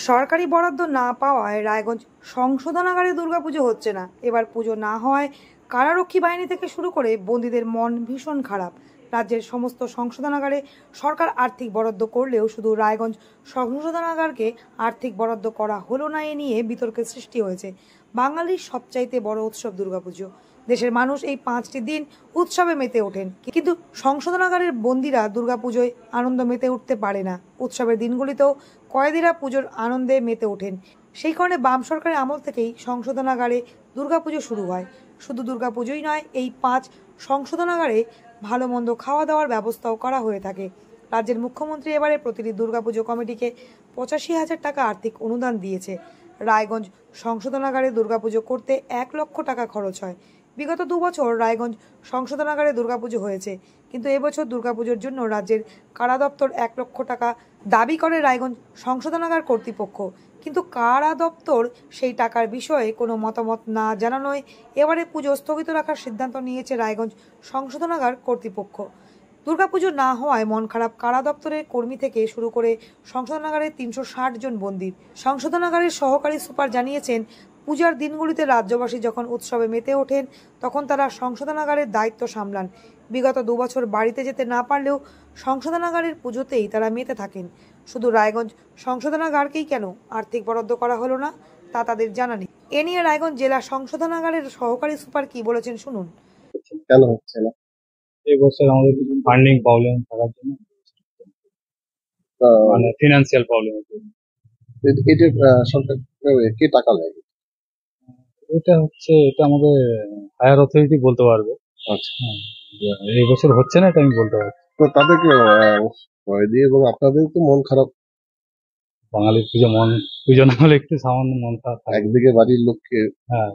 সরকারি বরাদ্দ না পাওয়ায় রায়গঞ্জ সংশোধনাগারে দুর্গাপুজো হচ্ছে না। এবার পুজো না হওয়ায় কারারক্ষী বাহিনী থেকে শুরু করে বন্দীদের মন ভীষণ খারাপ। রাজ্যের সমস্ত সংশোধনাগারে সরকার আর্থিক বরাদ্দ করলেও শুধু রায়গঞ্জ সংশোধনাগারকে আর্থিক বরাদ্দ করা হলো না, এ নিয়ে বিতর্কের সৃষ্টি হয়েছে। বাঙালির সবচাইতে বড় উৎসব দুর্গাপুজো। দেশের মানুষ এই 5টি দিন উৎসবে মেতে ওঠেন, কিন্তু সংশোধনাগারের বন্দীরা দুর্গাপুজোয় আনন্দ মেতে উঠতে পারে না। উৎসবের দিনগুলিতেও কয়েদিরা পুজোর আনন্দে মেতে ওঠেন। সেই কারণে বাম সরকারের আমল থেকেই সংশোধনাগারে দুর্গাপুজো শুরু হয়। শুধু দুর্গাপুজোই নয়, এই 5 সংশোধনাগারে ভালো মন্দ খাওয়া দাওয়ার ব্যবস্থাও করা হয়ে থাকে। রাজ্যের মুখ্যমন্ত্রী এবারে প্রতিটি দুর্গাপুজো কমিটিকে 85,000 টাকা আর্থিক অনুদান দিয়েছে। রায়গঞ্জ সংশোধনাগারে দুর্গাপুজো করতে 1 লক্ষ টাকা খরচ হয়। বিগত 2 বছর রায়গঞ্জ সংশোধনাগারে দুর্গাপুজো হয়েছে, কিন্তু এবছর দুর্গাপুজোর জন্য রাজ্যের কারা দপ্তর 1 লক্ষ টাকা দাবি করে রায়গঞ্জ সংশোধনাগার কর্তৃপক্ষ। কিন্তু কারা দপ্তর সেই টাকার বিষয়ে কোনো মতামত না জানানোয় এবারে পুজো স্থগিত রাখার সিদ্ধান্ত নিয়েছে রায়গঞ্জ সংশোধনাগার কর্তৃপক্ষ। দুর্গাপুজো না হওয়ায় মন খারাপ কারা দপ্তরের কর্মী থেকে শুরু করে সংশোধনাগারের 360 জন বন্দীর। সংশোধনাগারের সহকারী সুপার জানিয়েছেন, পূজার দিনগুলিতে রাজ্যবাসী যখন উৎসবে মেতে ওঠেন তখন তারা সংশোধনাগারের দায়িত্ব সামলান। বিগত 2 বছর বাড়িতে যেতে না পারলেও সংশোধনাগারের পুজোতেই তারা মেতে থাকেন। শুধু রায়গঞ্জ সংশোধনাগারকেই কেন আর্থিক বরাদ্দ করা হলো না তা তাদের জানা নেই। এ নিয়ে রায়গঞ্জ জেলা সংশোধনাগারের সহকারী সুপার কি বলেছেন শুনুন। কেন হচ্ছে না? এই বছর আমাদের কিছু ফান্ডিং প্রবলেম থাকার জন্য, মানে ফিনান্সিয়াল প্রবলেম। এটা সরকার কে টাকা নেয়? এটা আমাদের হায়ার অথরিটি বলতে পারবে। আচ্ছা, এই বছর হচ্ছে না, এটা আমি বলতে পারবো। তো তাদেরকে কয়েদি এবং আপনাদের তো মন খারাপ। বাঙালির পুজো না হলে একটু সামান্য মন খারাপ থাকে। একদিকে বাড়ির লোককে, হ্যাঁ,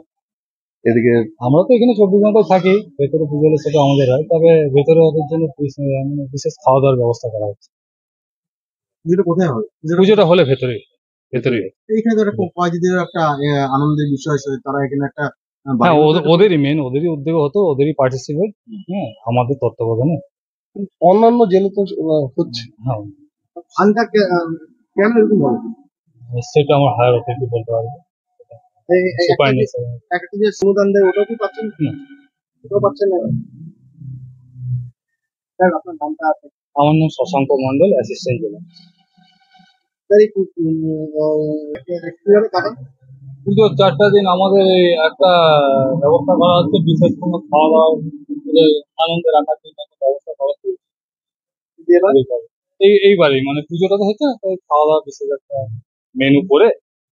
এদিকে আমরা তো এখানে 24 ঘন্টা থাকি। ভেতরে পুজো হলে সেটা আমাদের হয়, তবে ভেতরে ওদের জন্য বিশেষ খাওয়া দাওয়ার ব্যবস্থা করা হচ্ছে। পুজোটা কোথায় হবে? পুজোটা হলে ভেতরে এইখানে তো একটা কয়েদিদের একটা আনন্দের বিষয়, তারা এখানে একটা হ্যাঁ, ওদেরই উদ্যোগ হতো, ওদেরই পার্টিসিপেট। হ্যাঁ, আমাদের তত্ত্বাবধানে। অন্যান্য জেলে তো হচ্ছে। হ্যাঁ, ফান্ডটা কেন এরকম বলে সেটা আমার হায়ার অথরিটি বলতে পারবে। একটা যে অনুদান দেয় ওটাও কি পাচ্ছেন? ওটাও পাচ্ছেন না। স্যার, আপনার নামটা আছে? আমার নাম শশাঙ্ক মন্ডল, অ্যাসিস্ট্যান্ট জেলা। পুজোর 4টা দিন আমাদের একটা ব্যবস্থা করা হচ্ছে, বিশেষ কোনো খাওয়া দাওয়া আনন্দে রাখার জন্য ব্যবস্থা করা হচ্ছে। এইবারে মানে পুজোটা তো হচ্ছে না, তাই খাওয়া দাওয়া বিশেষ একটা মেনু করে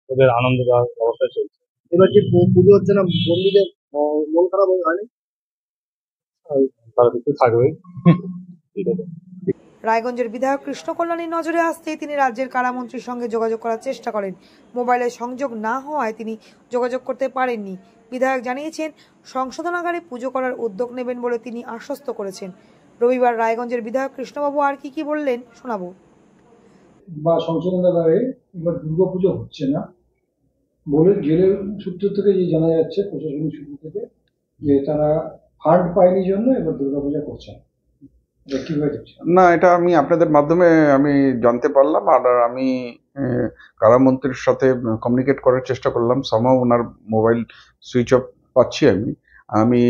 ওদের আনন্দ দেওয়ার ব্যবস্থা চলছে। এবার যে পুজো হচ্ছে না, বন্দীদের মন খারাপ হয়নি? তারা একটু থাকবেই। ঠিক আছে। রায়গঞ্জের বিধায়ক কৃষ্ণ কল্যাণীর নজরে আসতেই তিনি রাজ্যের কারামন্ত্রীর সঙ্গে যোগাযোগ করার চেষ্টা করেন। মোবাইলে সংযোগ না হওয়ায় তিনি যোগাযোগ করতে পারেননি। বিধায়ক জানিয়েছেন, সংশোধনাগারে পুজো করার উদ্যোগ নেবেন বলে তিনি আশ্বস্ত করেছেন। রবিবার রায়গঞ্জের বিধায়ক কৃষ্ণবাবু আর কি বললেন শোনাবো। বা সংশোধনাগারে এবার দুর্গাপুজো হচ্ছে না বলে জেলের সূত্র থেকে যে জানা যাচ্ছে, প্রশাসনিক সূত্র থেকে, যে তারা ফান্ড পায়নি জন্য এবার দুর্গাপূজা করছে না। এটা আমি আপনাদের মাধ্যমে আমি জানতে পারলাম, আর আমি কারামন্ত্রীর সাথে কমিউনিকেট করার চেষ্টা করলাম। সামহাও ওনার মোবাইল সুইচ অফ পাচ্ছি। আমি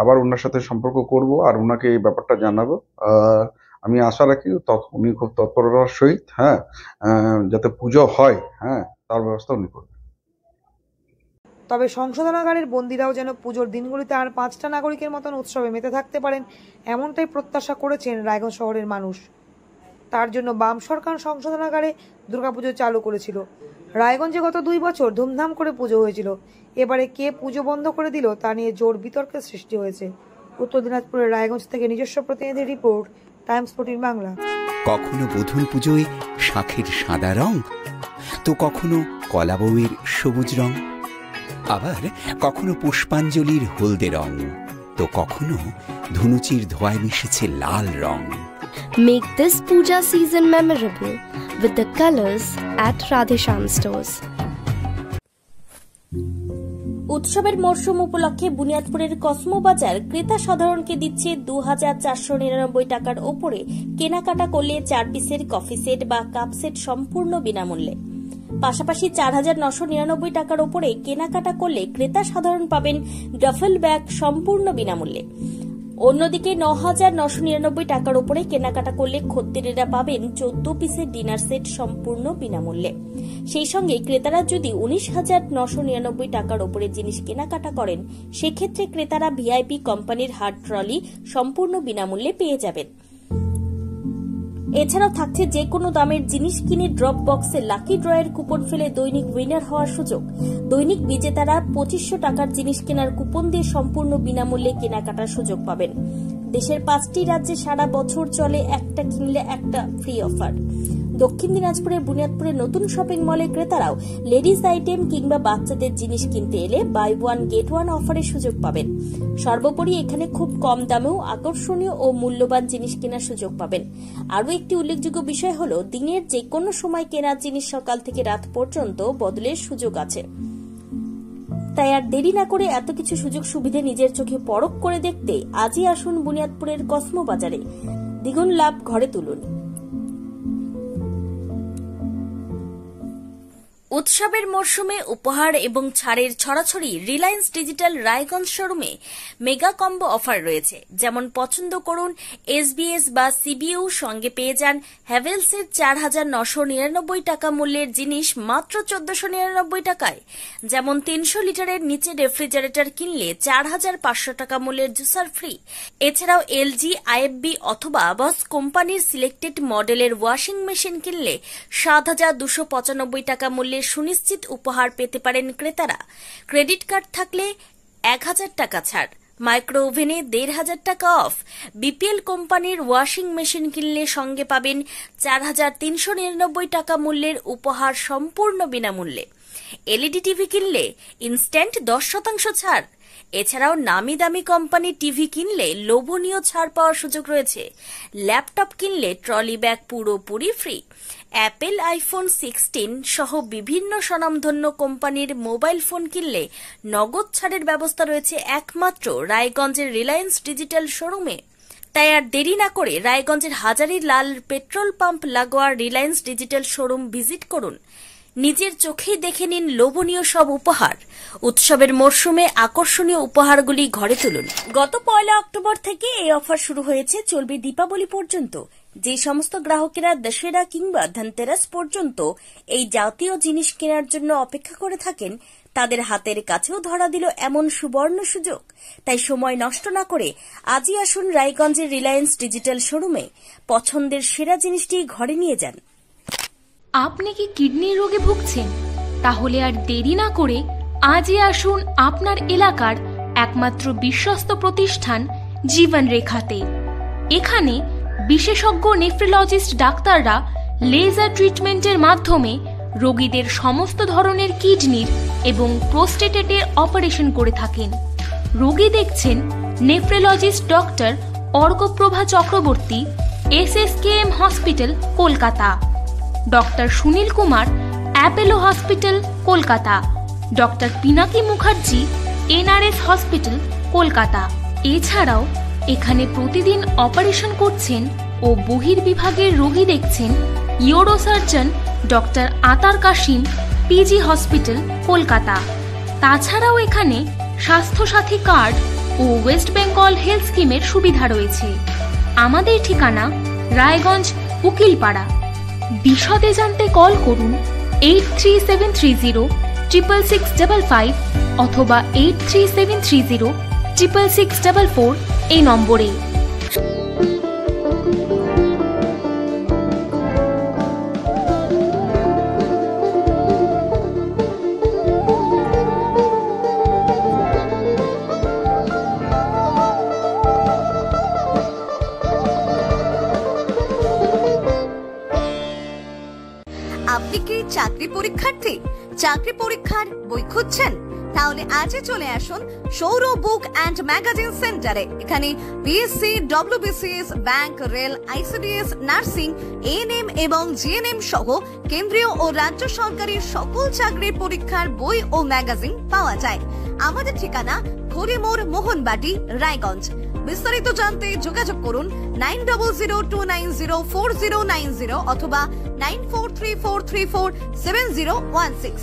আবার ওনার সাথে সম্পর্ক করব আর ওনাকে এই ব্যাপারটা জানাবো। আমি আশা রাখি উনি খুব তৎপরতার সহিত যাতে পুজো হয়, তার ব্যবস্থা উনি করবেন। তবে সংশোধনাগারের বন্দীরাও যেন পুজোর দিনগুলিতে আর 5টা নাগরিকের মতন উৎসবে মেতে থাকতে পারেন, এমনটাই প্রত্যাশা করেছেন রায়গঞ্জ শহরের মানুষ। তার জন্য বাম সরকার সংশোধনাগারে দুর্গাপুজো চালু করেছিল। রায়গঞ্জে গত 2 বছর ধুমধাম করে পুজো হয়েছিল। এবারে কে পুজো বন্ধ করে দিল তা নিয়ে জোর বিতর্কের সৃষ্টি হয়েছে। উত্তর দিনাজপুরের রায়গঞ্জ থেকে নিজস্ব প্রতিনিধি রিপোর্ট, টাইমস 14 বাংলা। কখনো বধূর পুজোয় শাঁখের সাদা রং, তো কখনো কলা বউয়ের সবুজ রং, আবার কখনো পুষ্পাঞ্জলির হলদে রং, তো কখনো ধুনুচির ধোঁয়ায় মিশেছে লাল রং। Make this puja season memorable with the colors at Radhesham Stores. উৎসবের মরশুম উপলক্ষে বুনিয়াদপুরের কসমো বাজার ক্রেতা সাধারণকে দিচ্ছে 2,499 টাকার ওপরে কেনাকাটা করলে 4 পিসের কফি সেট বা কাপ সেট সম্পূর্ণ বিনামূল্যে। পাশাপাশি 4,999 টাকার উপরে কেনাকাটা করলে ক্রেতা সাধারণ পাবেন ডাফেল ব্যাগ সম্পূর্ণ বিনামূল্যে। অন্যদিকে 9,999 টাকার উপরে কেনাকাটা করলে খদ্দেরেরা পাবেন 14 পিসের ডিনার সেট সম্পূর্ণ বিনামূল্যে। সেই সঙ্গে ক্রেতারা যদি 19,999 টাকার উপরে জিনিস কেনাকাটা করেন, সেক্ষেত্রে ক্রেতারা ভিআইপি কোম্পানির হার্ড ট্রলি সম্পূর্ণ বিনামূল্যে পেয়ে যাবেন। এছাড়াও থাকছে যে কোনো দামের জিনিস কিনে ড্রপ বক্সে লাকি ড্রয়ের কুপন ফেলে দৈনিক উইনার হওয়ার সুযোগ। দৈনিক বিজেতারা 2,500 টাকার জিনিস কেনার কুপন দিয়ে সম্পূর্ণ বিনামূল্যে কেনাকাটার সুযোগ পাবেন। দেশের 5টি রাজ্যে সারা বছর চলে একটা কিনলে একটা ফ্রি অফার। দক্ষিণ দিনাজপুরের বুনিয়াদপুরের নতুন শপিং মলে ক্রেতারাও লেডিস আইটেম কিংবা বাচ্চাদের জিনিস কিনতে এলে বাই ওয়ান গেট ওয়ান অফারের সুযোগ পাবেন। সর্বোপরি এখানে খুব কম দামেও আকর্ষণীয় ও মূল্যবান জিনিস কেনার সুযোগ পাবেন। আরও একটি উল্লেখযোগ্য বিষয় হল দিনের যে কোনো সময় কেনা জিনিস সকাল থেকে রাত পর্যন্ত বদলের সুযোগ আছে। তাই আর দেরি না করে এত কিছু সুযোগ সুবিধা নিজের চোখে পরখ করে দেখতে আজই আসুন বুনিয়াদপুরের কসমো বাজারে। দ্বিগুণ লাভ ঘরে তুলুন। উৎসবের মরশুমে উপহার এবং ছাড়ের ছড়াছড়ি রিলায়েন্স ডিজিটাল রায়গঞ্জ শোরুমে মেগা কম্বো অফার রয়েছে। যেমন পছন্দ করুন এসবিএস বা সিবিইউ, সঙ্গে পেয়ে যান হ্যাভেলসের 4,999 টাকা মূল্যের জিনিস মাত্র 1,499 টাকায়। যেমন 300 লিটারের নিচে রেফ্রিজারেটর কিনলে 4,500 টাকা মূল্যের জুসার ফ্রি। এছাড়াও এলজি, আইএফবি অথবা বস কোম্পানির সিলেক্টেড মডেলের ওয়াশিং মেশিন কিনলে 7,295 টাকা মূল্যের সুনিশ্চিত উপহার পেতে পারেন ক্রেতারা। ক্রেডিট কার্ড থাকলে 1,000 টাকা ছাড়, মাইক্রো ওভেনে 1,500 টাকা অফ। বিপিএল কোম্পানির ওয়াশিং মেশিন কিনলে সঙ্গে পাবেন 4,399 টাকা মূল্যের উপহার সম্পূর্ণ বিনামূল্যে। এলইডি টিভি কিনলে ইনস্ট্যান্ট 10% ছাড়। এছাড়াও নামি দামি কোম্পানি টিভি কিনলে লোভনীয় ছাড় পাওয়ার সুযোগ রয়েছে। ল্যাপটপ কিনলে ট্রলি ব্যাগ পুরোপুরি ফ্রি। অ্যাপেল আইফোন 16 সহ বিভিন্ন স্বনামধন্য কোম্পানির মোবাইল ফোন কিনলে নগদ ছাড়ের ব্যবস্থা রয়েছে একমাত্র রায়গঞ্জের রিলায়েন্স ডিজিটাল শোরুমে। তাই আর দেরি না করে রায়গঞ্জের হাজারী লাল পেট্রোল পাম্প লাগোয়া রিলায়েন্স ডিজিটাল শোরুম ভিজিট করুন। নিজের চোখেই দেখে নিন লোভনীয় সব উপহার। উৎসবের মরশুমে আকর্ষণীয় উপহারগুলি ঘরে তুলুন। গত 1 অক্টোবর থেকে এই অফার শুরু হয়েছে, চলবে দীপাবলি পর্যন্ত। যে সমস্ত গ্রাহকেরা দশেরা কিংবা ধনতেরাস পর্যন্ত এই জাতীয় জিনিস কেনার জন্য অপেক্ষা করে থাকেন, তাদের হাতের কাছেও ধরা দিল এমন সুবর্ণ সুযোগ। তাই সময় নষ্ট না করে আজই আসুন রায়গঞ্জের রিলায়েন্স ডিজিটাল শোরুমে। পছন্দের সেরা জিনিসটি ঘরে নিয়ে যান। আপনি কি কিডনির রোগে ভুগছেন? তাহলে আর দেরি না করে আজই আসুন আপনার এলাকার একমাত্র বিশ্বস্ত প্রতিষ্ঠান জীবন রেখাতে। এখানে বিশেষজ্ঞ নেফ্রোলজিস্ট ডাক্তাররা লেজার ট্রিটমেন্টের মাধ্যমে রোগীদের সমস্ত ধরনের কিডনির এবং প্রোস্টেটের অপারেশন করে থাকেন। রোগী দেখছেন nephrologist doctor Arkaprava Chakraborty, SSKM hospital, Kolkata. Doctor Sunil Kumar, Apollo hospital, Kolkata. Doctor Pinaki Mukherjee, NRS hospital, Kolkata. এছাড়াও এখানে প্রতিদিন অপারেশন করছেন ও বহির্বিভাগের রোগী দেখছেন ইউরোসার্জন ডক্টর আতার কাশিম, PG হসপিটাল, কলকাতা। তাছাড়াও এখানে স্বাস্থ্যসাথী কার্ড ও ওয়েস্ট বেঙ্গল হেলথ স্কিমের সুবিধা রয়েছে। আমাদের ঠিকানা রায়গঞ্জ, উকিলপাড়া। বিশদে জানতে কল করুন 8373066655 অথবা 8373066644 এই নম্বরে। আপনি কি চাকরি পরীক্ষার্থী? চাকরি পরীক্ষার বই খুঁজছেন? তাহলে আজই চলে আসুন সৌর বুক অ্যান্ড ম্যাগাজিন সেন্টারে। এখানে BSc, WBCS, bank, rail, ICDS, nursing, ANM এবং GNM সহ কেন্দ্রীয় ও রাজ্য সরকারি সকল চাকরির পরীক্ষার বই ও ম্যাগাজিন পাওয়া যায়। আমাদের ঠিকানা খড়িমোড়, মোহনবাটি, রায়গঞ্জ। বিস্তারিত জানতে যোগাযোগ করুন 9002904090 অথবা 9434347016।